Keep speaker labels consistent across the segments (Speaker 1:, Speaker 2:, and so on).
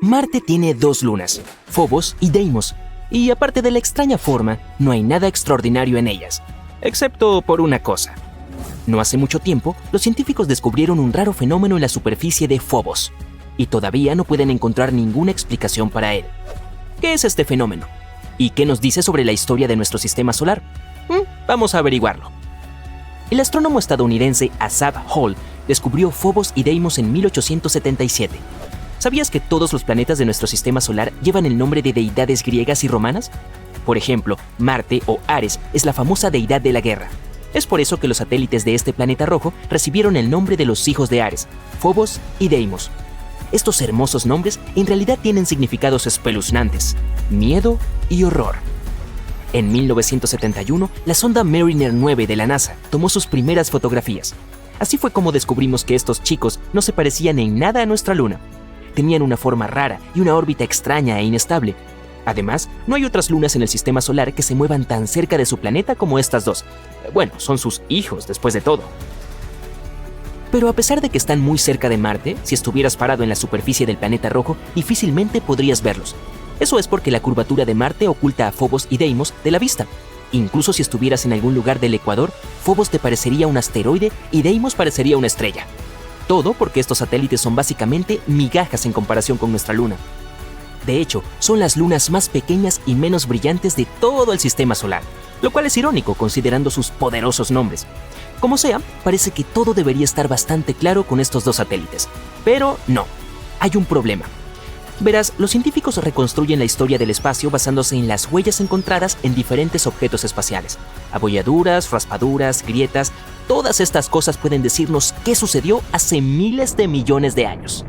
Speaker 1: Marte tiene 2 lunas, Phobos y Deimos, y aparte de la extraña forma, no hay nada extraordinario en ellas, excepto por una cosa. No hace mucho tiempo, los científicos descubrieron un raro fenómeno en la superficie de Phobos, y todavía no pueden encontrar ninguna explicación para él. ¿Qué es este fenómeno? ¿Y qué nos dice sobre la historia de nuestro sistema solar? Vamos a averiguarlo. El astrónomo estadounidense Asaph Hall descubrió Phobos y Deimos en 1877. ¿Sabías que todos los planetas de nuestro sistema solar llevan el nombre de deidades griegas y romanas? Por ejemplo, Marte o Ares es la famosa deidad de la guerra. Es por eso que los satélites de este planeta rojo recibieron el nombre de los hijos de Ares, Phobos y Deimos. Estos hermosos nombres en realidad tienen significados espeluznantes: miedo y horror. En 1971, la sonda Mariner 9 de la NASA tomó sus primeras fotografías. Así fue como descubrimos que estos chicos no se parecían en nada a nuestra Luna. Tenían una forma rara y una órbita extraña e inestable. Además, no hay otras lunas en el sistema solar que se muevan tan cerca de su planeta como estas dos. Bueno, son sus hijos después de todo. Pero a pesar de que están muy cerca de Marte, si estuvieras parado en la superficie del planeta rojo, difícilmente podrías verlos. Eso es porque la curvatura de Marte oculta a Phobos y Deimos de la vista. Incluso si estuvieras en algún lugar del ecuador, Phobos te parecería un asteroide y Deimos parecería una estrella. Todo porque estos satélites son básicamente migajas en comparación con nuestra Luna. De hecho, son las lunas más pequeñas y menos brillantes de todo el sistema solar, lo cual es irónico considerando sus poderosos nombres. Como sea, parece que todo debería estar bastante claro con estos dos satélites. Pero no, hay un problema. Verás, los científicos reconstruyen la historia del espacio basándose en las huellas encontradas en diferentes objetos espaciales. Abolladuras, raspaduras, grietas, todas estas cosas pueden decirnos qué sucedió hace miles de millones de años.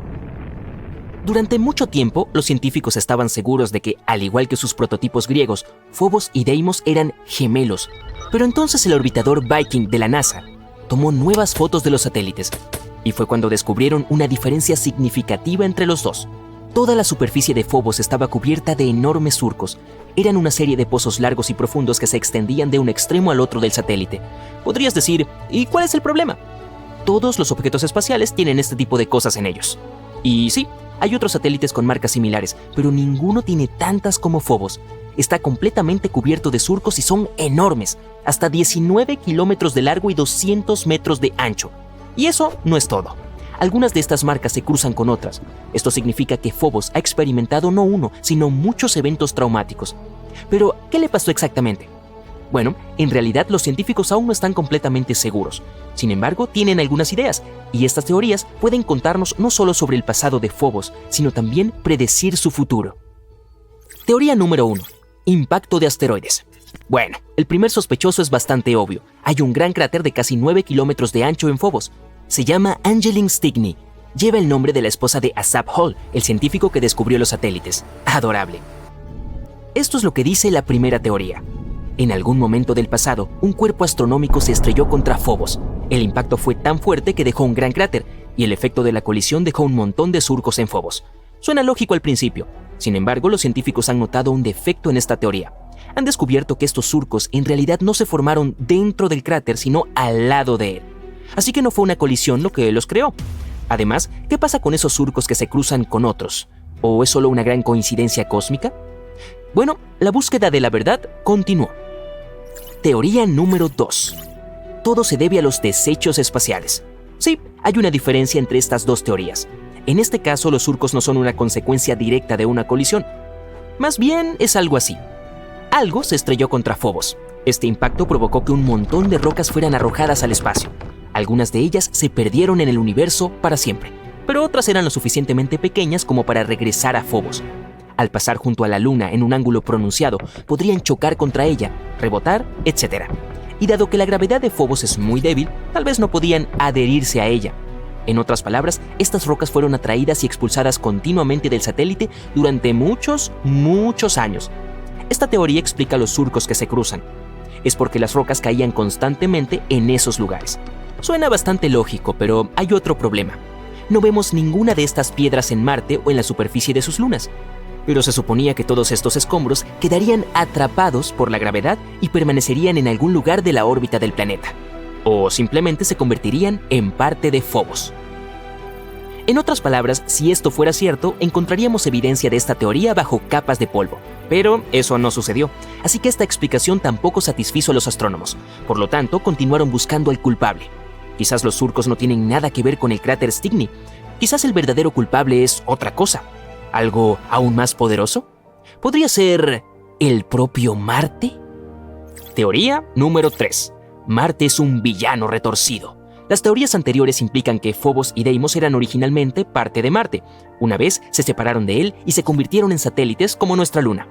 Speaker 1: Durante mucho tiempo, los científicos estaban seguros de que, al igual que sus prototipos griegos, Phobos y Deimos eran gemelos. Pero entonces el orbitador Viking de la NASA tomó nuevas fotos de los satélites, y fue cuando descubrieron una diferencia significativa entre los dos. Toda la superficie de Phobos estaba cubierta de enormes surcos. Eran una serie de pozos largos y profundos que se extendían de un extremo al otro del satélite. Podrías decir, ¿y cuál es el problema? Todos los objetos espaciales tienen este tipo de cosas en ellos. Y sí, hay otros satélites con marcas similares, pero ninguno tiene tantas como Phobos. Está completamente cubierto de surcos y son enormes, hasta 19 kilómetros de largo y 200 metros de ancho. Y eso no es todo. Algunas de estas marcas se cruzan con otras. Esto significa que Phobos ha experimentado no uno, sino muchos eventos traumáticos. Pero, ¿qué le pasó exactamente? Bueno, en realidad los científicos aún no están completamente seguros. Sin embargo, tienen algunas ideas, y estas teorías pueden contarnos no solo sobre el pasado de Phobos, sino también predecir su futuro. Teoría número 1. Impacto de asteroides. Bueno, el primer sospechoso es bastante obvio. Hay un gran cráter de casi 9 kilómetros de ancho en Phobos. Se llama Angeline Stickney. Lleva el nombre de la esposa de Asaph Hall, el científico que descubrió los satélites. Adorable. Esto es lo que dice la primera teoría. En algún momento del pasado, un cuerpo astronómico se estrelló contra Phobos. El impacto fue tan fuerte que dejó un gran cráter, y el efecto de la colisión dejó un montón de surcos en Phobos. Suena lógico al principio. Sin embargo, los científicos han notado un defecto en esta teoría. Han descubierto que estos surcos en realidad no se formaron dentro del cráter, sino al lado de él. Así que no fue una colisión lo que los creó. Además, ¿qué pasa con esos surcos que se cruzan con otros? ¿O es solo una gran coincidencia cósmica? Bueno, la búsqueda de la verdad continuó. Teoría número 2. Todo se debe a los desechos espaciales. Sí, hay una diferencia entre estas dos teorías. En este caso, los surcos no son una consecuencia directa de una colisión. Más bien es algo así. Algo se estrelló contra Phobos. Este impacto provocó que un montón de rocas fueran arrojadas al espacio. Algunas de ellas se perdieron en el universo para siempre, pero otras eran lo suficientemente pequeñas como para regresar a Phobos. Al pasar junto a la Luna en un ángulo pronunciado, podrían chocar contra ella, rebotar, etc. Y dado que la gravedad de Phobos es muy débil, tal vez no podían adherirse a ella. En otras palabras, estas rocas fueron atraídas y expulsadas continuamente del satélite durante muchos años. Esta teoría explica los surcos que se cruzan. Es porque las rocas caían constantemente en esos lugares. Suena bastante lógico, pero hay otro problema. No vemos ninguna de estas piedras en Marte o en la superficie de sus lunas. Pero se suponía que todos estos escombros quedarían atrapados por la gravedad y permanecerían en algún lugar de la órbita del planeta. O simplemente se convertirían en parte de Phobos. En otras palabras, si esto fuera cierto, encontraríamos evidencia de esta teoría bajo capas de polvo. Pero eso no sucedió, así que esta explicación tampoco satisfizo a los astrónomos. Por lo tanto, continuaron buscando al culpable. Quizás los surcos no tienen nada que ver con el cráter Stickney. Quizás el verdadero culpable es otra cosa. ¿Algo aún más poderoso? ¿Podría ser el propio Marte? Teoría número 3. Marte es un villano retorcido. Las teorías anteriores implican que Phobos y Deimos eran originalmente parte de Marte. Una vez se separaron de él y se convirtieron en satélites como nuestra Luna.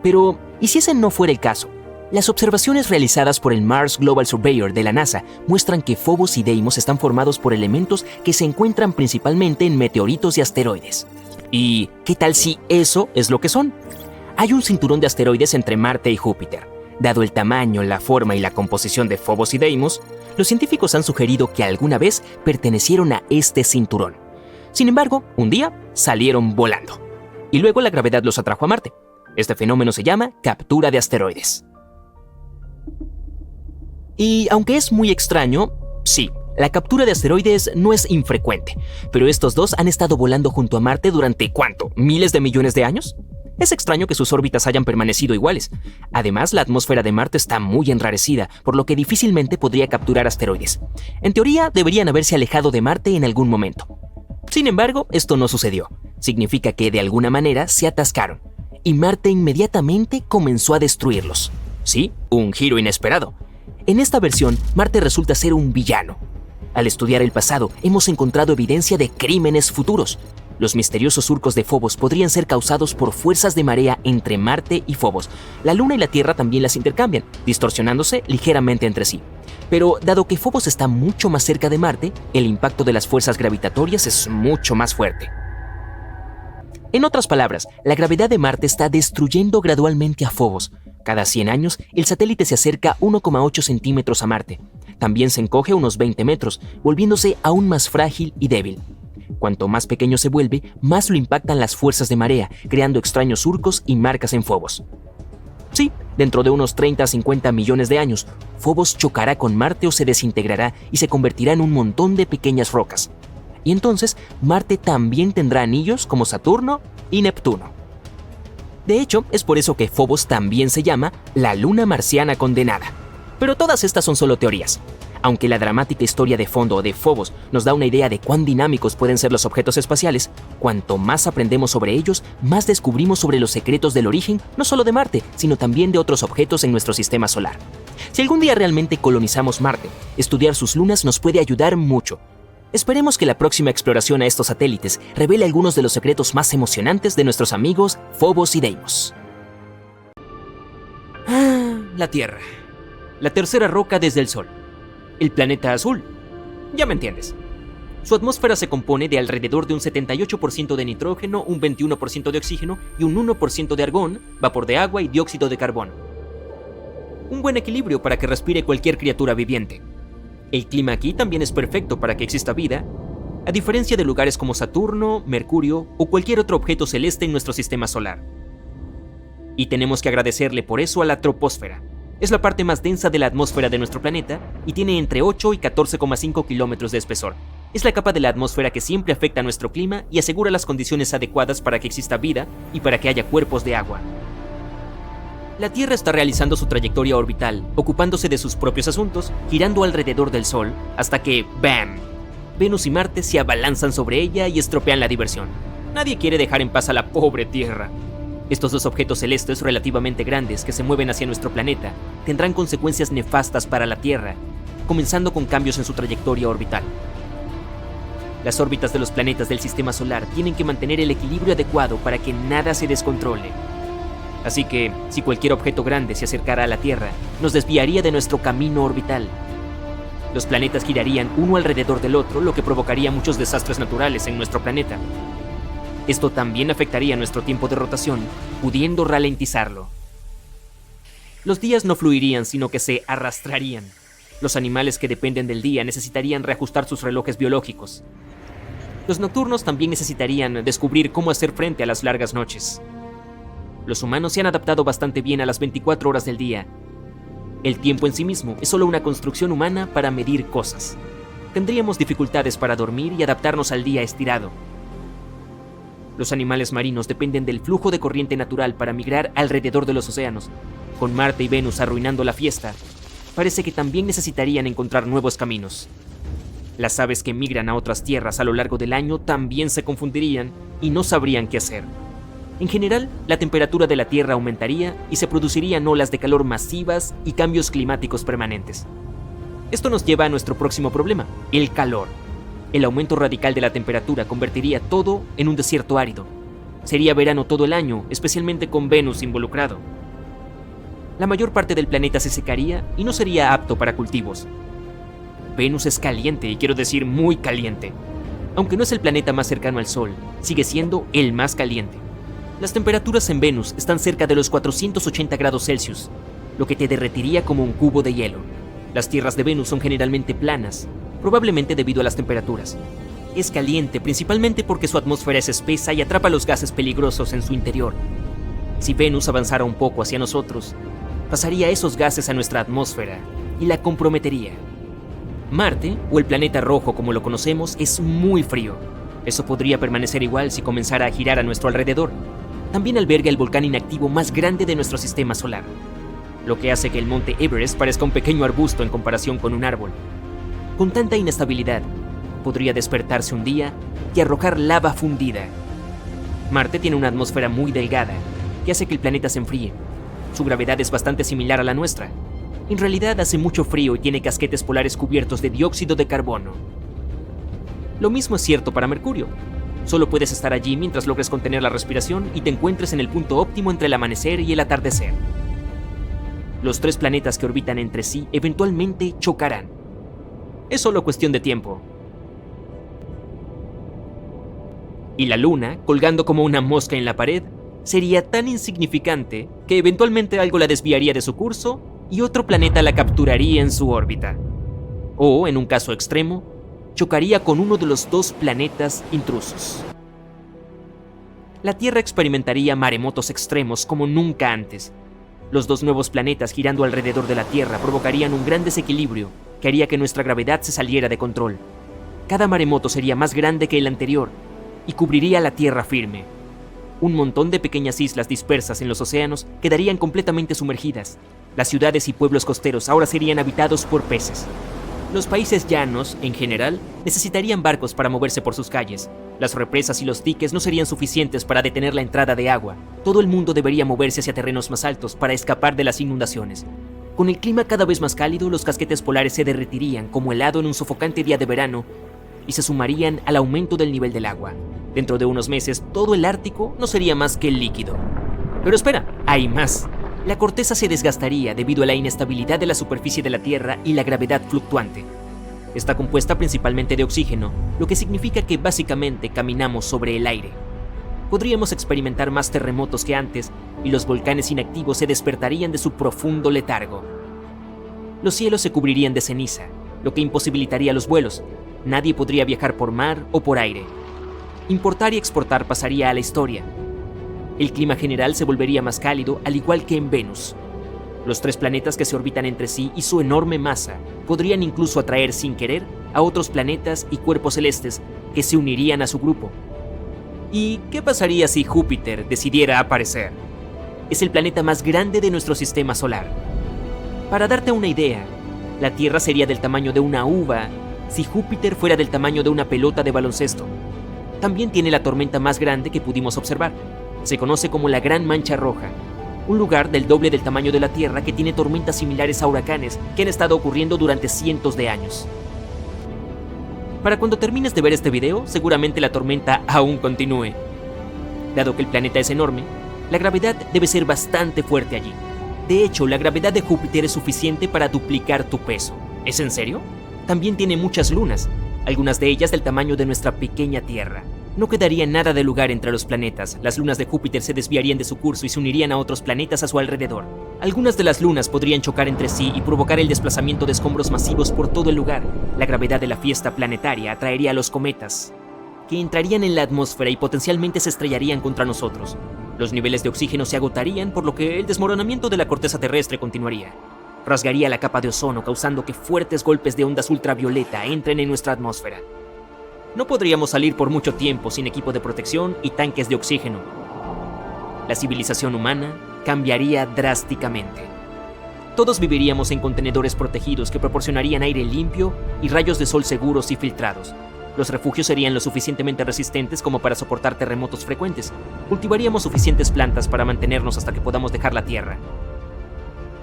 Speaker 1: Pero, ¿y si ese no fuera el caso? Las observaciones realizadas por el Mars Global Surveyor de la NASA muestran que Phobos y Deimos están formados por elementos que se encuentran principalmente en meteoritos y asteroides. ¿Y qué tal si eso es lo que son? Hay un cinturón de asteroides entre Marte y Júpiter. Dado el tamaño, la forma y la composición de Phobos y Deimos, los científicos han sugerido que alguna vez pertenecieron a este cinturón. Sin embargo, un día salieron volando. Y luego la gravedad los atrajo a Marte. Este fenómeno se llama captura de asteroides. Y aunque es muy extraño, sí, la captura de asteroides no es infrecuente. Pero estos dos han estado volando junto a Marte durante ¿cuánto? ¿Miles de millones de años? Es extraño que sus órbitas hayan permanecido iguales. Además, la atmósfera de Marte está muy enrarecida, por lo que difícilmente podría capturar asteroides. En teoría, deberían haberse alejado de Marte en algún momento. Sin embargo, esto no sucedió. Significa que de alguna manera se atascaron. Y Marte inmediatamente comenzó a destruirlos. Sí, un giro inesperado. En esta versión, Marte resulta ser un villano. Al estudiar el pasado, hemos encontrado evidencia de crímenes futuros. Los misteriosos surcos de Phobos podrían ser causados por fuerzas de marea entre Marte y Phobos. La Luna y la Tierra también las intercambian, distorsionándose ligeramente entre sí. Pero dado que Phobos está mucho más cerca de Marte, el impacto de las fuerzas gravitatorias es mucho más fuerte. En otras palabras, la gravedad de Marte está destruyendo gradualmente a Phobos. Cada 100 años, el satélite se acerca 1,8 centímetros a Marte. También se encoge unos 20 metros, volviéndose aún más frágil y débil. Cuanto más pequeño se vuelve, más lo impactan las fuerzas de marea, creando extraños surcos y marcas en Phobos. Sí, dentro de unos 30 a 50 millones de años, Phobos chocará con Marte o se desintegrará y se convertirá en un montón de pequeñas rocas. Y entonces, Marte también tendrá anillos como Saturno y Neptuno. De hecho, es por eso que Phobos también se llama la luna marciana condenada. Pero todas estas son solo teorías. Aunque la dramática historia de fondo de Phobos nos da una idea de cuán dinámicos pueden ser los objetos espaciales, cuanto más aprendemos sobre ellos, más descubrimos sobre los secretos del origen no solo de Marte, sino también de otros objetos en nuestro sistema solar. Si algún día realmente colonizamos Marte, estudiar sus lunas nos puede ayudar mucho. Esperemos que la próxima exploración a estos satélites revele algunos de los secretos más emocionantes de nuestros amigos Phobos y Deimos. La Tierra. La tercera roca desde el Sol. El planeta azul. Ya me entiendes. Su atmósfera se compone de alrededor de un 78% de nitrógeno, un 21% de oxígeno y un 1% de argón, vapor de agua y dióxido de carbono. Un buen equilibrio para que respire cualquier criatura viviente. El clima aquí también es perfecto para que exista vida, a diferencia de lugares como Saturno, Mercurio o cualquier otro objeto celeste en nuestro sistema solar. Y tenemos que agradecerle por eso a la troposfera. Es la parte más densa de la atmósfera de nuestro planeta y tiene entre 8 y 14,5 kilómetros de espesor. Es la capa de la atmósfera que siempre afecta a nuestro clima y asegura las condiciones adecuadas para que exista vida y para que haya cuerpos de agua. La Tierra está realizando su trayectoria orbital, ocupándose de sus propios asuntos, girando alrededor del Sol, hasta que ¡bam! Venus y Marte se abalanzan sobre ella y estropean la diversión. Nadie quiere dejar en paz a la pobre Tierra. Estos dos objetos celestes relativamente grandes que se mueven hacia nuestro planeta tendrán consecuencias nefastas para la Tierra, comenzando con cambios en su trayectoria orbital. Las órbitas de los planetas del sistema solar tienen que mantener el equilibrio adecuado para que nada se descontrole. Así que, si cualquier objeto grande se acercara a la Tierra, nos desviaría de nuestro camino orbital. Los planetas girarían uno alrededor del otro, lo que provocaría muchos desastres naturales en nuestro planeta. Esto también afectaría nuestro tiempo de rotación, pudiendo ralentizarlo. Los días no fluirían, sino que se arrastrarían. Los animales que dependen del día necesitarían reajustar sus relojes biológicos. Los nocturnos también necesitarían descubrir cómo hacer frente a las largas noches. Los humanos se han adaptado bastante bien a las 24 horas del día. El tiempo en sí mismo es solo una construcción humana para medir cosas. tendríamos dificultades para dormir y adaptarnos al día estirado. Los animales marinos dependen del flujo de corriente natural para migrar alrededor de los océanos. Con Marte y Venus arruinando la fiesta, parece que también necesitarían encontrar nuevos caminos. Las aves que migran a otras tierras a lo largo del año también se confundirían y no sabrían qué hacer. En general, la temperatura de la Tierra aumentaría y se producirían olas de calor masivas y cambios climáticos permanentes. Esto nos lleva a nuestro próximo problema, el calor. El aumento radical de la temperatura convertiría todo en un desierto árido. Sería verano todo el año, especialmente con Venus involucrado. La mayor parte del planeta se secaría y no sería apto para cultivos. Venus es caliente, y quiero decir muy caliente. Aunque no es el planeta más cercano al Sol, sigue siendo el más caliente. Las temperaturas en Venus están cerca de los 480 grados Celsius, lo que te derretiría como un cubo de hielo. Las tierras de Venus son generalmente planas, probablemente debido a las temperaturas. Es caliente principalmente porque su atmósfera es espesa y atrapa los gases peligrosos en su interior. Si Venus avanzara un poco hacia nosotros, pasaría esos gases a nuestra atmósfera y la comprometería. Marte, o el planeta rojo como lo conocemos, es muy frío. Eso podría permanecer igual si comenzara a girar a nuestro alrededor. También alberga el volcán inactivo más grande de nuestro sistema solar, lo que hace que el monte Everest parezca un pequeño arbusto en comparación con un árbol. Con tanta inestabilidad, podría despertarse un día y arrojar lava fundida. Marte tiene una atmósfera muy delgada, que hace que el planeta se enfríe. Su gravedad es bastante similar a la nuestra. En realidad hace mucho frío y tiene casquetes polares cubiertos de dióxido de carbono. Lo mismo es cierto para Mercurio. Solo puedes estar allí mientras logres contener la respiración y te encuentres en el punto óptimo entre el amanecer y el atardecer. Los tres planetas que orbitan entre sí eventualmente chocarán. Es solo cuestión de tiempo. Y la Luna, colgando como una mosca en la pared, sería tan insignificante que eventualmente algo la desviaría de su curso y otro planeta la capturaría en su órbita. O, en un caso extremo, chocaría con uno de los dos planetas intrusos. La Tierra experimentaría maremotos extremos como nunca antes. Los dos nuevos planetas girando alrededor de la Tierra provocarían un gran desequilibrio que haría que nuestra gravedad se saliera de control. Cada maremoto sería más grande que el anterior y cubriría la Tierra firme. Un montón de pequeñas islas dispersas en los océanos quedarían completamente sumergidas. Las ciudades y pueblos costeros ahora serían habitados por peces. Los países llanos, en general, necesitarían barcos para moverse por sus calles. Las represas y los diques no serían suficientes para detener la entrada de agua. Todo el mundo debería moverse hacia terrenos más altos para escapar de las inundaciones. Con el clima cada vez más cálido, los casquetes polares se derretirían como helado en un sofocante día de verano y se sumarían al aumento del nivel del agua. Dentro de unos meses, todo el Ártico no sería más que líquido. Pero espera, hay más. La corteza se desgastaría debido a la inestabilidad de la superficie de la Tierra y la gravedad fluctuante. Está compuesta principalmente de oxígeno, lo que significa que básicamente caminamos sobre el aire. Podríamos experimentar más terremotos que antes y los volcanes inactivos se despertarían de su profundo letargo. Los cielos se cubrirían de ceniza, lo que imposibilitaría los vuelos. Nadie podría viajar por mar o por aire. Importar y exportar pasaría a la historia. El clima general se volvería más cálido, al igual que en Venus. Los tres planetas que se orbitan entre sí y su enorme masa podrían incluso atraer sin querer a otros planetas y cuerpos celestes que se unirían a su grupo. ¿Y qué pasaría si Júpiter decidiera aparecer? Es el planeta más grande de nuestro sistema solar. Para darte una idea, la Tierra sería del tamaño de una uva si Júpiter fuera del tamaño de una pelota de baloncesto. También tiene la tormenta más grande que pudimos observar. Se conoce como la Gran Mancha Roja, un lugar del doble del tamaño de la Tierra que tiene tormentas similares a huracanes que han estado ocurriendo durante cientos de años. Para cuando termines de ver este video, seguramente la tormenta aún continúe. Dado que el planeta es enorme, la gravedad debe ser bastante fuerte allí. De hecho, la gravedad de Júpiter es suficiente para duplicar tu peso. ¿Es en serio? También tiene muchas lunas, algunas de ellas del tamaño de nuestra pequeña Tierra. No quedaría nada de lugar entre los planetas. Las lunas de Júpiter se desviarían de su curso y se unirían a otros planetas a su alrededor. Algunas de las lunas podrían chocar entre sí y provocar el desplazamiento de escombros masivos por todo el lugar. La gravedad de la fiesta planetaria atraería a los cometas, que entrarían en la atmósfera y potencialmente se estrellarían contra nosotros. Los niveles de oxígeno se agotarían, por lo que el desmoronamiento de la corteza terrestre continuaría. Rasgaría la capa de ozono, causando que fuertes golpes de ondas ultravioleta entren en nuestra atmósfera. No podríamos salir por mucho tiempo sin equipo de protección y tanques de oxígeno. La civilización humana cambiaría drásticamente. Todos viviríamos en contenedores protegidos que proporcionarían aire limpio y rayos de sol seguros y filtrados. Los refugios serían lo suficientemente resistentes como para soportar terremotos frecuentes. Cultivaríamos suficientes plantas para mantenernos hasta que podamos dejar la Tierra.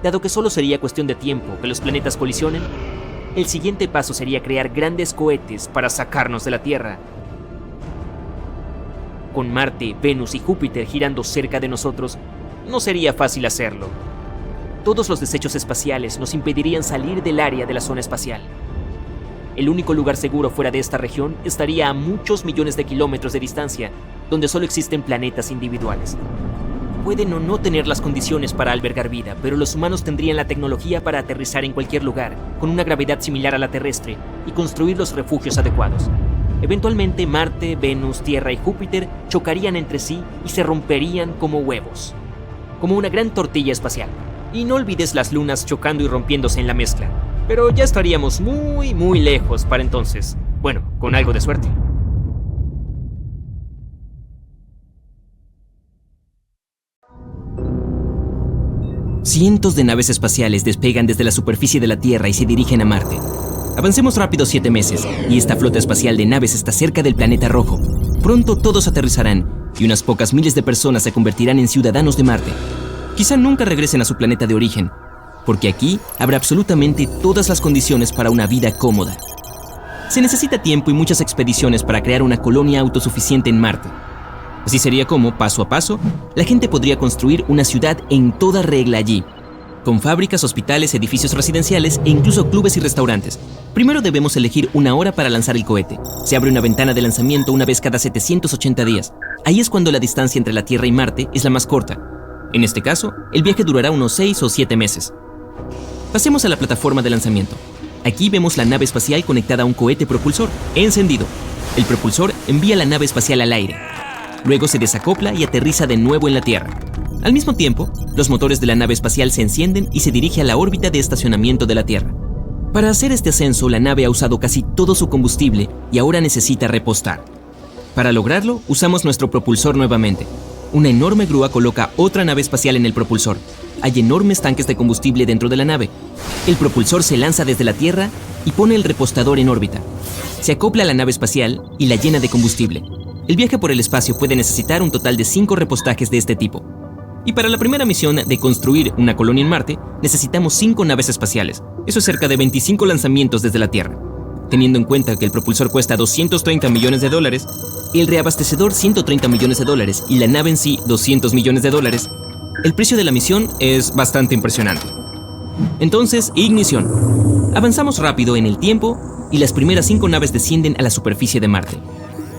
Speaker 1: Dado que solo sería cuestión de tiempo que los planetas colisionen, el siguiente paso sería crear grandes cohetes para sacarnos de la Tierra. Con Marte, Venus y Júpiter girando cerca de nosotros, no sería fácil hacerlo. Todos los desechos espaciales nos impedirían salir del área de la zona espacial. El único lugar seguro fuera de esta región estaría a muchos millones de kilómetros de distancia, donde solo existen planetas individuales. Pueden o no tener las condiciones para albergar vida, pero los humanos tendrían la tecnología para aterrizar en cualquier lugar, con una gravedad similar a la terrestre, y construir los refugios adecuados. Eventualmente, Marte, Venus, Tierra y Júpiter chocarían entre sí y se romperían como huevos. Como una gran tortilla espacial. Y no olvides las lunas chocando y rompiéndose en la mezcla. Pero ya estaríamos muy lejos para entonces. Bueno, con algo de suerte. Cientos de naves espaciales despegan desde la superficie de la Tierra y se dirigen a Marte. Avancemos rápido 7 meses, y esta flota espacial de naves está cerca del planeta rojo. Pronto todos aterrizarán, y unas pocas miles de personas se convertirán en ciudadanos de Marte. Quizá nunca regresen a su planeta de origen, porque aquí habrá absolutamente todas las condiciones para una vida cómoda. Se necesita tiempo y muchas expediciones para crear una colonia autosuficiente en Marte. Así sería como, paso a paso, la gente podría construir una ciudad en toda regla allí, con fábricas, hospitales, edificios residenciales e incluso clubes y restaurantes. Primero debemos elegir una hora para lanzar el cohete. Se abre una ventana de lanzamiento una vez cada 780 días. Ahí es cuando la distancia entre la Tierra y Marte es la más corta. En este caso, el viaje durará unos 6 o 7 meses. Pasemos a la plataforma de lanzamiento. Aquí vemos la nave espacial conectada a un cohete propulsor, encendido. El propulsor envía la nave espacial al aire. Luego se desacopla y aterriza de nuevo en la Tierra. Al mismo tiempo, los motores de la nave espacial se encienden y se dirige a la órbita de estacionamiento de la Tierra. Para hacer este ascenso, la nave ha usado casi todo su combustible y ahora necesita repostar. Para lograrlo, usamos nuestro propulsor nuevamente. Una enorme grúa coloca otra nave espacial en el propulsor. Hay enormes tanques de combustible dentro de la nave. El propulsor se lanza desde la Tierra y pone el repostador en órbita. Se acopla a la nave espacial y la llena de combustible. El viaje por el espacio puede necesitar un total de 5 repostajes de este tipo. Y para la primera misión de construir una colonia en Marte, necesitamos 5 naves espaciales. Eso es cerca de 25 lanzamientos desde la Tierra. Teniendo en cuenta que el propulsor cuesta $230 millones, el reabastecedor $130 millones y la nave en sí $200 millones, el precio de la misión es bastante impresionante. Entonces, ignición. Avanzamos rápido en el tiempo y las primeras 5 naves descienden a la superficie de Marte.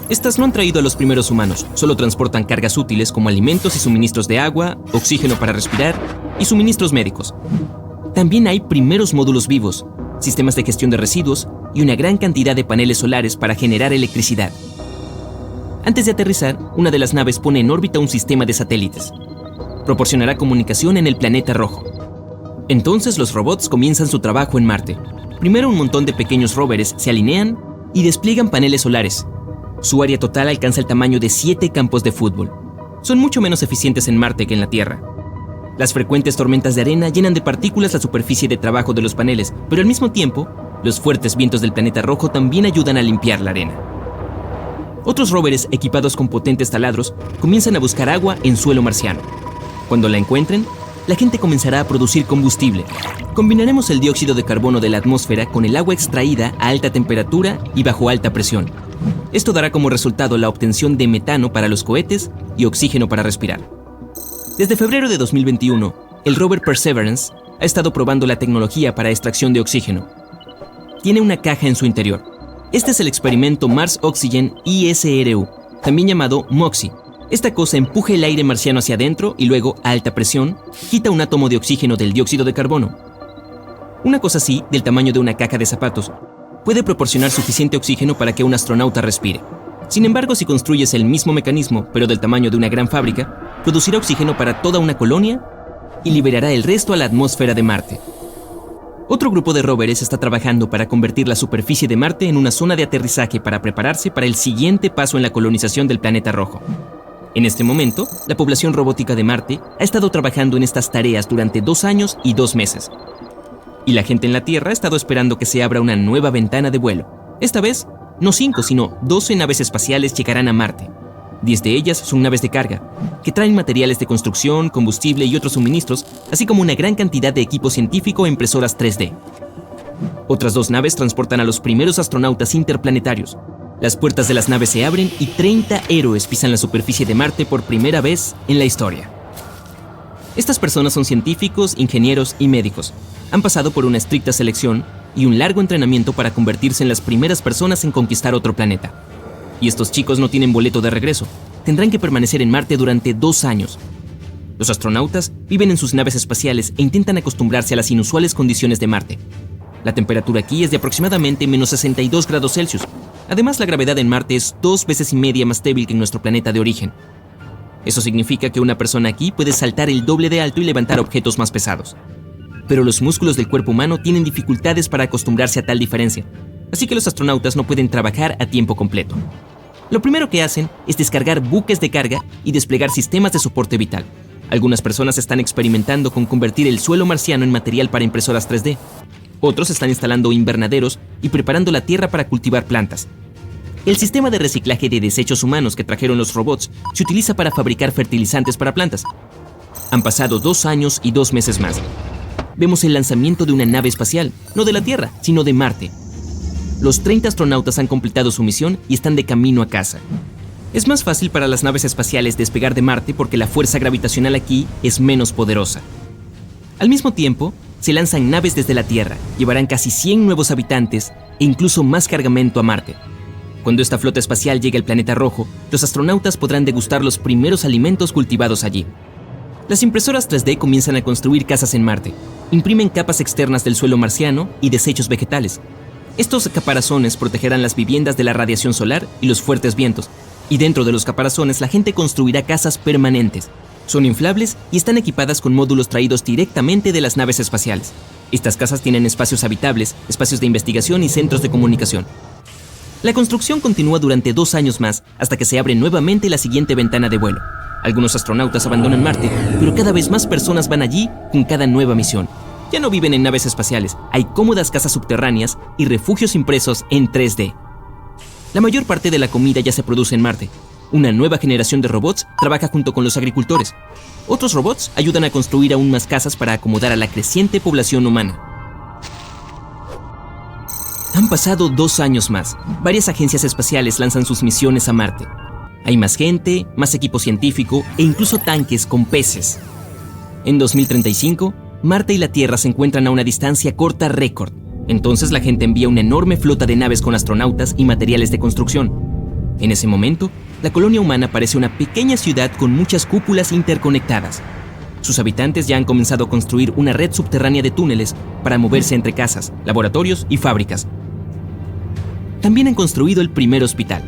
Speaker 1: Estas no han traído a los primeros humanos, solo transportan cargas útiles como alimentos y suministros de agua, oxígeno para respirar y suministros médicos. También hay primeros módulos vivos, sistemas de gestión de residuos y una gran cantidad de paneles solares para generar electricidad. Antes de aterrizar, una de las naves pone en órbita un sistema de satélites. Proporcionará comunicación en el planeta rojo. Entonces los robots comienzan su trabajo en Marte. Primero un montón de pequeños rovers se alinean y despliegan paneles solares. Su área total alcanza el tamaño de 7 campos de fútbol. Son mucho menos eficientes en Marte que en la Tierra. Las frecuentes tormentas de arena llenan de partículas la superficie de trabajo de los paneles, pero al mismo tiempo, los fuertes vientos del planeta rojo también ayudan a limpiar la arena. Otros rovers equipados con potentes taladros comienzan a buscar agua en suelo marciano. Cuando la encuentren, la gente comenzará a producir combustible. Combinaremos el dióxido de carbono de la atmósfera con el agua extraída a alta temperatura y bajo alta presión. Esto dará como resultado la obtención de metano para los cohetes y oxígeno para respirar. Desde febrero de 2021, el rover Perseverance ha estado probando la tecnología para extracción de oxígeno. Tiene una caja en su interior. Este es el experimento Mars Oxygen ISRU, también llamado MOXIE. Esta cosa empuja el aire marciano hacia adentro y luego, a alta presión, quita un átomo de oxígeno del dióxido de carbono. Una cosa así, del tamaño de una caja de zapatos, puede proporcionar suficiente oxígeno para que un astronauta respire. Sin embargo, si construyes el mismo mecanismo, pero del tamaño de una gran fábrica, producirá oxígeno para toda una colonia y liberará el resto a la atmósfera de Marte. Otro grupo de rovers está trabajando para convertir la superficie de Marte en una zona de aterrizaje para prepararse para el siguiente paso en la colonización del planeta rojo. En este momento, la población robótica de Marte ha estado trabajando en estas tareas durante 2 años y 2 meses. Y la gente en la Tierra ha estado esperando que se abra una nueva ventana de vuelo. Esta vez, no 5, sino 12 naves espaciales llegarán a Marte. 10 de ellas son naves de carga, que traen materiales de construcción, combustible y otros suministros, así como una gran cantidad de equipo científico e impresoras 3D. Otras 2 naves transportan a los primeros astronautas interplanetarios. Las puertas de las naves se abren y 30 héroes pisan la superficie de Marte por primera vez en la historia. Estas personas son científicos, ingenieros y médicos. Han pasado por una estricta selección y un largo entrenamiento para convertirse en las primeras personas en conquistar otro planeta. Y estos chicos no tienen boleto de regreso. Tendrán que permanecer en Marte durante 2 años. Los astronautas viven en sus naves espaciales e intentan acostumbrarse a las inusuales condiciones de Marte. La temperatura aquí es de aproximadamente menos 62 grados Celsius. Además, la gravedad en Marte es 2 veces y media más débil que en nuestro planeta de origen. Eso significa que una persona aquí puede saltar el doble de alto y levantar objetos más pesados. Pero los músculos del cuerpo humano tienen dificultades para acostumbrarse a tal diferencia, así que los astronautas no pueden trabajar a tiempo completo. Lo primero que hacen es descargar buques de carga y desplegar sistemas de soporte vital. Algunas personas están experimentando con convertir el suelo marciano en material para impresoras 3D. Otros están instalando invernaderos y preparando la tierra para cultivar plantas. El sistema de reciclaje de desechos humanos que trajeron los robots se utiliza para fabricar fertilizantes para plantas. Han pasado 2 años y 2 meses más. Vemos el lanzamiento de una nave espacial, no de la Tierra, sino de Marte. Los 30 astronautas han completado su misión y están de camino a casa. Es más fácil para las naves espaciales despegar de Marte porque la fuerza gravitacional aquí es menos poderosa. Al mismo tiempo, se lanzan naves desde la Tierra, llevarán casi 100 nuevos habitantes e incluso más cargamento a Marte. Cuando esta flota espacial llegue al planeta rojo, los astronautas podrán degustar los primeros alimentos cultivados allí. Las impresoras 3D comienzan a construir casas en Marte, imprimen capas externas del suelo marciano y desechos vegetales. Estos caparazones protegerán las viviendas de la radiación solar y los fuertes vientos, y dentro de los caparazones la gente construirá casas permanentes. Son inflables y están equipadas con módulos traídos directamente de las naves espaciales. Estas casas tienen espacios habitables, espacios de investigación y centros de comunicación. La construcción continúa durante 2 años más hasta que se abre nuevamente la siguiente ventana de vuelo. Algunos astronautas abandonan Marte, pero cada vez más personas van allí con cada nueva misión. Ya no viven en naves espaciales, hay cómodas casas subterráneas y refugios impresos en 3D. La mayor parte de la comida ya se produce en Marte. Una nueva generación de robots trabaja junto con los agricultores. Otros robots ayudan a construir aún más casas para acomodar a la creciente población humana. Han pasado 2 años más. Varias agencias espaciales lanzan sus misiones a Marte. Hay más gente, más equipo científico e incluso tanques con peces. En 2035, Marte y la Tierra se encuentran a una distancia corta récord. Entonces la gente envía una enorme flota de naves con astronautas y materiales de construcción. En ese momento, la colonia humana parece una pequeña ciudad con muchas cúpulas interconectadas. Sus habitantes ya han comenzado a construir una red subterránea de túneles para moverse entre casas, laboratorios y fábricas. También han construido el primer hospital.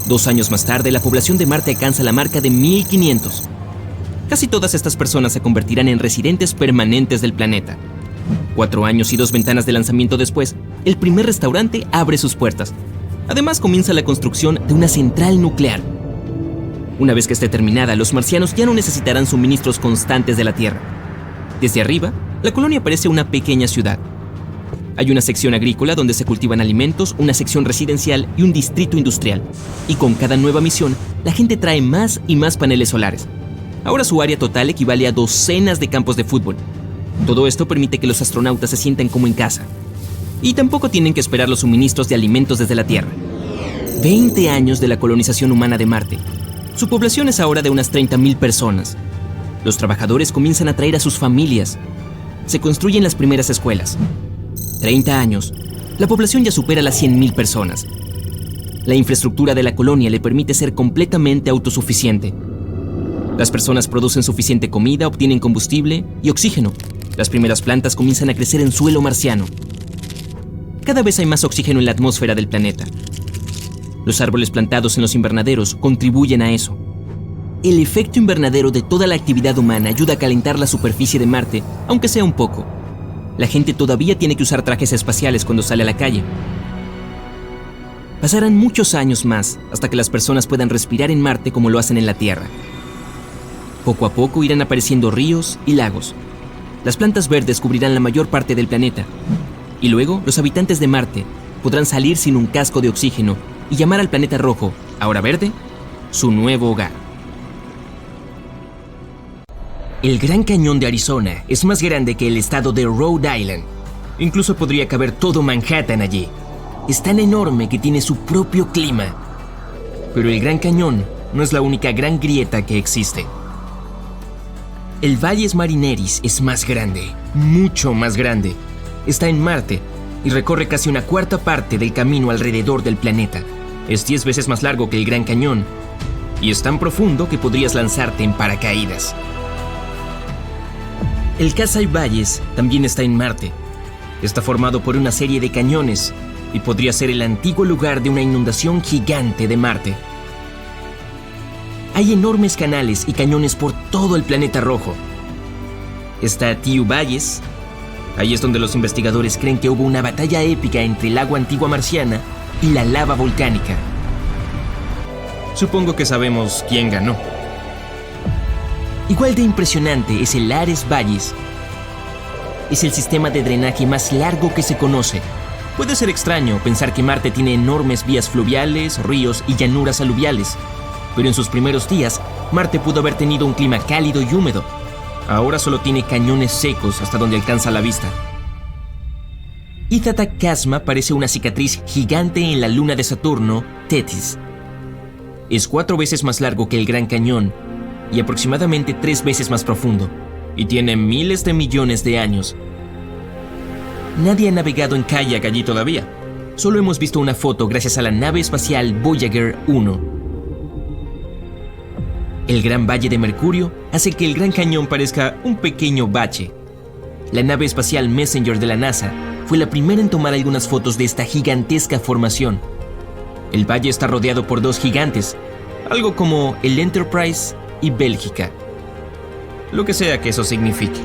Speaker 1: 2 años más tarde, la población de Marte alcanza la marca de 1500. Casi todas estas personas se convertirán en residentes permanentes del planeta. 4 años y 2 ventanas de lanzamiento después, el primer restaurante abre sus puertas. Además, comienza la construcción de una central nuclear. Una vez que esté terminada, los marcianos ya no necesitarán suministros constantes de la Tierra. Desde arriba, la colonia parece una pequeña ciudad. Hay una sección agrícola donde se cultivan alimentos, una sección residencial y un distrito industrial. Y con cada nueva misión, la gente trae más y más paneles solares. Ahora su área total equivale a docenas de campos de fútbol. Todo esto permite que los astronautas se sientan como en casa. Y tampoco tienen que esperar los suministros de alimentos desde la Tierra. 20 años de la colonización humana de Marte. Su población es ahora de unas 30.000 personas. Los trabajadores comienzan a traer a sus familias. Se construyen las primeras escuelas. 30 años. La población ya supera las 100.000 personas. La infraestructura de la colonia le permite ser completamente autosuficiente. Las personas producen suficiente comida, obtienen combustible y oxígeno. Las primeras plantas comienzan a crecer en suelo marciano. Cada vez hay más oxígeno en la atmósfera del planeta. Los árboles plantados en los invernaderos contribuyen a eso. El efecto invernadero de toda la actividad humana ayuda a calentar la superficie de Marte, aunque sea un poco. La gente todavía tiene que usar trajes espaciales cuando sale a la calle. Pasarán muchos años más hasta que las personas puedan respirar en Marte como lo hacen en la Tierra. Poco a poco irán apareciendo ríos y lagos. Las plantas verdes cubrirán la mayor parte del planeta. Y luego, los habitantes de Marte podrán salir sin un casco de oxígeno y llamar al planeta rojo, ahora verde, su nuevo hogar. El Gran Cañón de Arizona es más grande que el estado de Rhode Island. Incluso podría caber todo Manhattan allí. Es tan enorme que tiene su propio clima. Pero el Gran Cañón no es la única gran grieta que existe. El Valles Marineris es más grande, mucho más grande. Está en Marte y recorre casi una cuarta parte del camino alrededor del planeta. Es 10 veces más largo que el Gran Cañón y es tan profundo que podrías lanzarte en paracaídas. El Kasai Valles también está en Marte. Está formado por una serie de cañones y podría ser el antiguo lugar de una inundación gigante de Marte. Hay enormes canales y cañones por todo el planeta rojo. Está Tew Valles. Ahí es donde los investigadores creen que hubo una batalla épica entre el agua antigua marciana y la lava volcánica. Supongo que sabemos quién ganó. Igual de impresionante es el Ares Valles. Es el sistema de drenaje más largo que se conoce. Puede ser extraño pensar que Marte tiene enormes vías fluviales, ríos y llanuras aluviales, pero en sus primeros días, Marte pudo haber tenido un clima cálido y húmedo. Ahora solo tiene cañones secos hasta donde alcanza la vista. Ítaca Casma parece una cicatriz gigante en la luna de Saturno, Tethys. Es 4 veces más largo que el Gran Cañón y aproximadamente 3 veces más profundo, y tiene miles de millones de años. Nadie ha navegado en kayak allí todavía. Solo hemos visto una foto gracias a la nave espacial Voyager 1. El Gran Valle de Mercurio hace que el Gran Cañón parezca un pequeño bache. La nave espacial Messenger de la NASA fue la primera en tomar algunas fotos de esta gigantesca formación. El valle está rodeado por 2 gigantes, algo como el Enterprise y Bélgica. Lo que sea que eso signifique.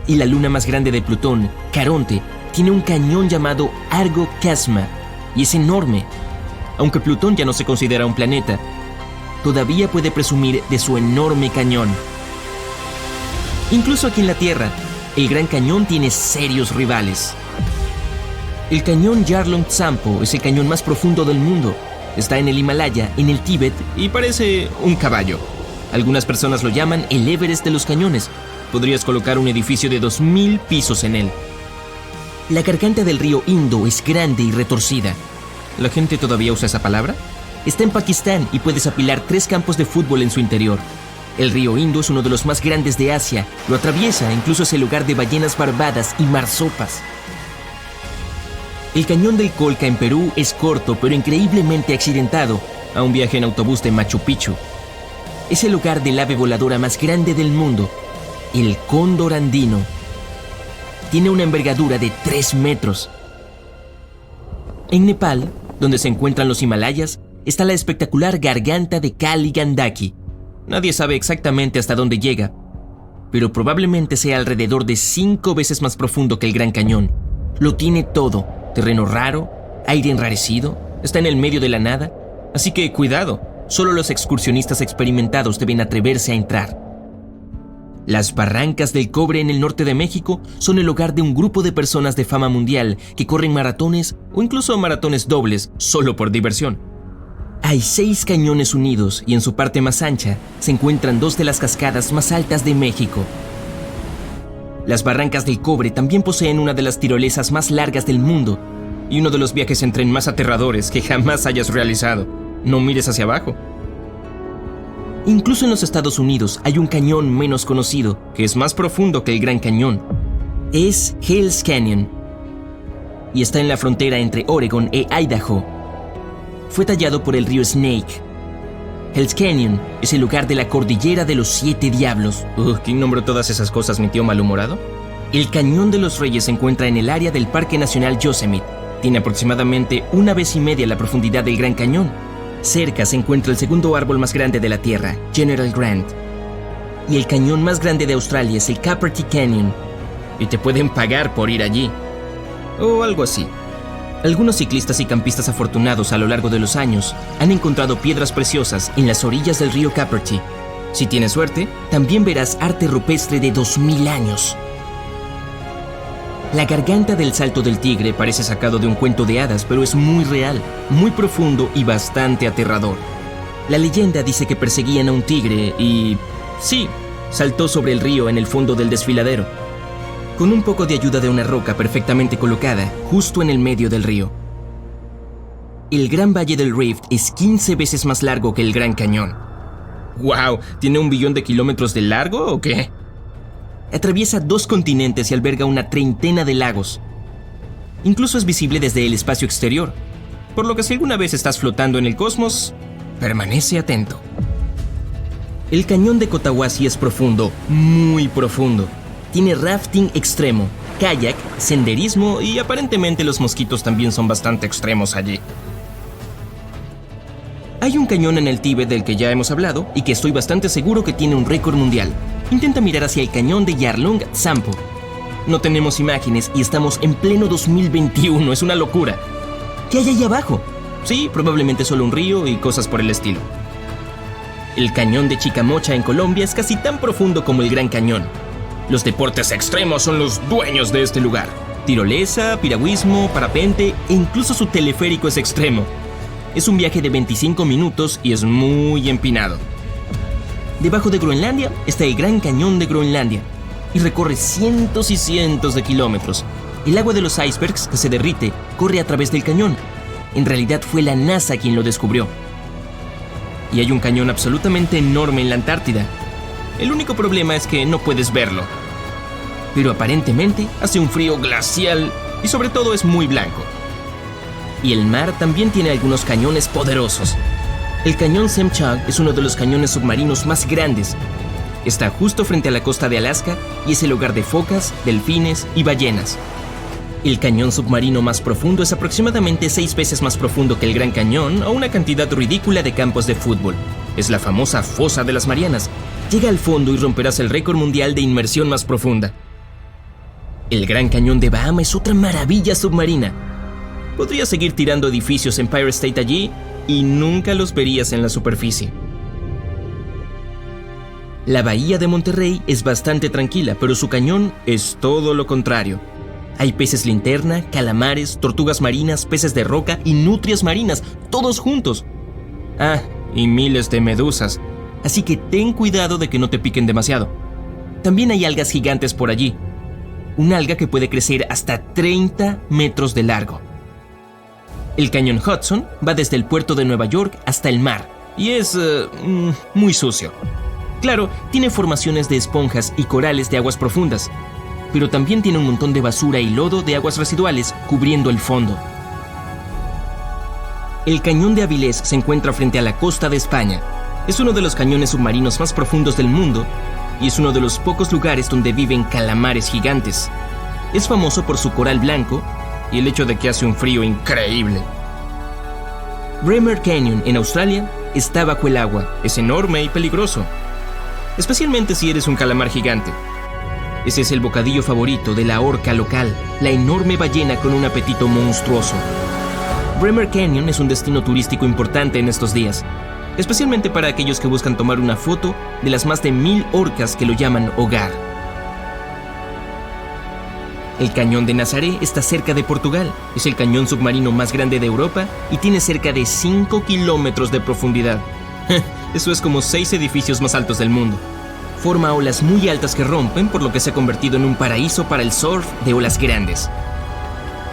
Speaker 1: Y la luna más grande de Plutón, Caronte, tiene un cañón llamado Argo Casma y es enorme. Aunque Plutón ya no se considera un planeta, todavía puede presumir de su enorme cañón. Incluso aquí en la Tierra, el Gran Cañón tiene serios rivales. El cañón Yarlung Tsampo es el cañón más profundo del mundo. Está en el Himalaya, en el Tíbet, y parece un caballo. Algunas personas lo llaman el Everest de los cañones. Podrías colocar un edificio de 2000 pisos en él. La garganta del río Indo es grande y retorcida. ¿La gente todavía usa esa palabra? Está en Pakistán y puedes apilar 3 campos de fútbol en su interior. El río Indo es uno de los más grandes de Asia. Lo atraviesa, incluso es el lugar de ballenas barbadas y marsopas. El cañón del Colca en Perú es corto pero increíblemente accidentado a un viaje en autobús de Machu Picchu. Es el hogar del ave voladora más grande del mundo, el cóndor andino. Tiene una envergadura de 3 metros. En Nepal, donde se encuentran los Himalayas, está la espectacular garganta de Kali Gandaki. Nadie sabe exactamente hasta dónde llega, pero probablemente sea alrededor de 5 veces más profundo que el Gran Cañón. Lo tiene todo: terreno raro, aire enrarecido, está en el medio de la nada, así que cuidado, solo los excursionistas experimentados deben atreverse a entrar. Las Barrancas del Cobre en el norte de México son el hogar de un grupo de personas de fama mundial que corren maratones o incluso maratones dobles solo por diversión. Hay 6 cañones unidos y en su parte más ancha se encuentran 2 de las cascadas más altas de México. Las Barrancas del Cobre también poseen una de las tirolesas más largas del mundo y uno de los viajes en tren más aterradores que jamás hayas realizado. No mires hacia abajo. Incluso en los Estados Unidos hay un cañón menos conocido que es más profundo que el Gran Cañón. Es Hell's Canyon y está en la frontera entre Oregon e Idaho. Fue tallado por el río Snake. Hell's Canyon es el lugar de la cordillera de los 7 diablos. ¿Quién nombró todas esas cosas, mi tío malhumorado? El Cañón de los Reyes se encuentra en el área del Parque Nacional Yosemite. Tiene aproximadamente 1,5 veces la profundidad del Gran Cañón. Cerca se encuentra el segundo árbol más grande de la Tierra, General Grant. Y el cañón más grande de Australia es el Capertee Canyon. Y te pueden pagar por ir allí. O algo así. Algunos ciclistas y campistas afortunados a lo largo de los años han encontrado piedras preciosas en las orillas del río Capertee. Si tienes suerte, también verás arte rupestre de 2000 años. La garganta del Salto del Tigre parece sacado de un cuento de hadas, pero es muy real, muy profundo y bastante aterrador. La leyenda dice que perseguían a un tigre y... sí, saltó sobre el río en el fondo del desfiladero, con un poco de ayuda de una roca perfectamente colocada justo en el medio del río. El Gran Valle del Rift es 15 veces más largo que el Gran Cañón. ¡Wow! ¿Tiene 1 billón de kilómetros de largo o qué? Atraviesa 2 continentes y alberga una treintena de lagos. Incluso es visible desde el espacio exterior, por lo que si alguna vez estás flotando en el cosmos, permanece atento. El cañón de Cotahuasi es profundo, muy profundo. Tiene rafting extremo, kayak, senderismo y aparentemente los mosquitos también son bastante extremos allí. Hay un cañón en el Tíbet del que ya hemos hablado y que estoy bastante seguro que tiene un récord mundial. Intenta mirar hacia el cañón de Yarlung Tsampo. No tenemos imágenes y estamos en pleno 2021, es una locura. ¿Qué hay ahí abajo? Sí, probablemente solo un río y cosas por el estilo. El cañón de Chicamocha en Colombia es casi tan profundo como el Gran Cañón. Los deportes extremos son los dueños de este lugar. Tirolesa, piragüismo, parapente e incluso su teleférico es extremo. Es un viaje de 25 minutos y es muy empinado. Debajo de Groenlandia está el Gran Cañón de Groenlandia y recorre cientos y cientos de kilómetros. El agua de los icebergs que se derrite corre a través del cañón. En realidad fue la NASA quien lo descubrió. Y hay un cañón absolutamente enorme en la Antártida. El único problema es que no puedes verlo. Pero aparentemente hace un frío glacial y sobre todo es muy blanco. Y el mar también tiene algunos cañones poderosos. El cañón Semchag es uno de los cañones submarinos más grandes. Está justo frente a la costa de Alaska y es el hogar de focas, delfines y ballenas. El cañón submarino más profundo es aproximadamente 6 veces más profundo que el Gran Cañón o una cantidad ridícula de campos de fútbol. Es la famosa Fosa de las Marianas. Llega al fondo y romperás el récord mundial de inmersión más profunda. El Gran Cañón de Bahama es otra maravilla submarina. Podrías seguir tirando edificios en Empire State allí y nunca los verías en la superficie. La bahía de Monterrey es bastante tranquila, pero su cañón es todo lo contrario. Hay peces linterna, calamares, tortugas marinas, peces de roca y nutrias marinas, todos juntos. Ah, y miles de medusas, así que ten cuidado de que no te piquen demasiado. También hay algas gigantes por allí. Un alga que puede crecer hasta 30 metros de largo. El cañón Hudson va desde el puerto de Nueva York hasta el mar y es muy sucio. Claro, tiene formaciones de esponjas y corales de aguas profundas, pero también tiene un montón de basura y lodo de aguas residuales cubriendo el fondo. El cañón de Avilés se encuentra frente a la costa de España. Es uno de los cañones submarinos más profundos del mundo y es uno de los pocos lugares donde viven calamares gigantes. Es famoso por su coral blanco y el hecho de que hace un frío increíble. Bremer Canyon, en Australia, está bajo el agua. Es enorme y peligroso, especialmente si eres un calamar gigante. Ese es el bocadillo favorito de la orca local, la enorme ballena con un apetito monstruoso. Bremer Canyon es un destino turístico importante en estos días, especialmente para aquellos que buscan tomar una foto de las más de 1000 orcas que lo llaman hogar. El cañón de Nazaré está cerca de Portugal. Es el cañón submarino más grande de Europa y tiene cerca de 5 kilómetros de profundidad. Eso es como 6 edificios más altos del mundo. Forma olas muy altas que rompen, por lo que se ha convertido en un paraíso para el surf de olas grandes.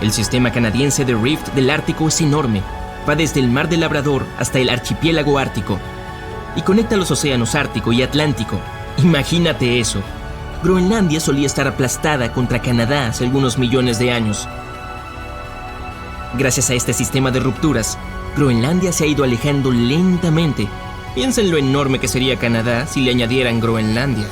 Speaker 1: El sistema canadiense de Rift del Ártico es enorme. Va desde el Mar del Labrador hasta el archipiélago ártico y conecta los océanos Ártico y Atlántico. Imagínate eso. Groenlandia solía estar aplastada contra Canadá hace algunos millones de años. Gracias a este sistema de rupturas, Groenlandia se ha ido alejando lentamente. Piensa en lo enorme que sería Canadá si le añadieran Groenlandia.